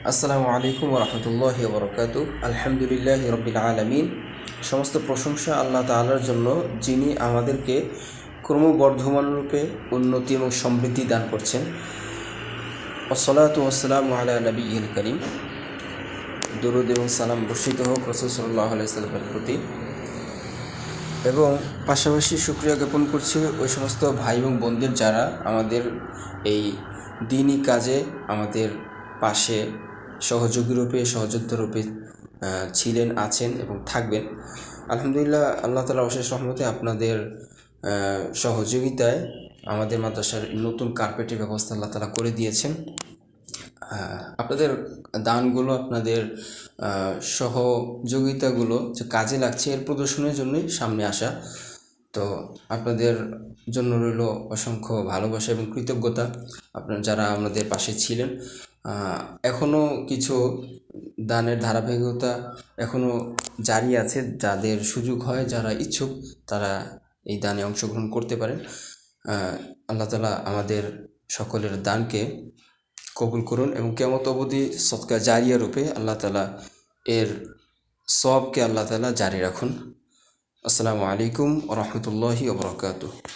আসসালামু আলাইকুম রহমতুল্লাহি বরকাতু। আলহামদুলিল্লাহ রবিল আলমিন। সমস্ত প্রশংসা আল্লাহ তাআলার জন্য, যিনি আমাদেরকে ক্রমবর্ধমান রূপে উন্নতি এবং সমৃদ্ধি দান করছেন। আসসালাতু ওয়াসসালামু আলা নবিয়িল করিম। দরুদ এবং সালাম বর্ষিত হোক রাসূল সাল্লাল্লাহু আলাইহি ওয়াসাল্লামের প্রতি, এবং পাশাপাশি শুকরিয়া জ্ঞাপন করছি ওই সমস্ত ভাই এবং বোনদের যারা আমাদের এই দিনই কাজে আমাদের পাশে সহযোগী রূপে, সহযোদ্ধা রূপে ছিলেন, আছেন এবং থাকবেন। আলহামদুলিল্লাহ, আল্লাহ তাআলার অশেষ রহমতে আপনাদের সহযোগিতায় আমাদের মাদ্রাসার নতুন কার্পেটের ব্যবস্থা আল্লাহ তাআলা করে দিয়েছেন। আপনাদের দানগুলো, আপনাদের সহযোগিতাগুলো যে কাজে লাগছে, এর প্রদর্শনের জন্যই সামনে আসা। তো আপনাদের জন্য রইল অসংখ্য ভালোবাসা এবং কৃতজ্ঞতা। আপনারা যারা আমাদের পাশে ছিলেন, এখনও কিছু দানের ধারাবাহিকতা এখনও জারি আছে। যাদের সুযোগ হয়, যারা ইচ্ছুক, তারা এই দানে অংশগ্রহণ করতে পারেন। আল্লাহ তাআলা আমাদের সকলের দানকে কবুল করুন এবং কিয়ামত অবধি সদকা জারিয়া রূপে আল্লাহ তাআলা এর সওয়াবকে আল্লাহ তাআলা জারি রাখুন। আসসালামু আলাইকুম ওয়া রাহমাতুল্লাহি ওয়া বারাকাতুহু।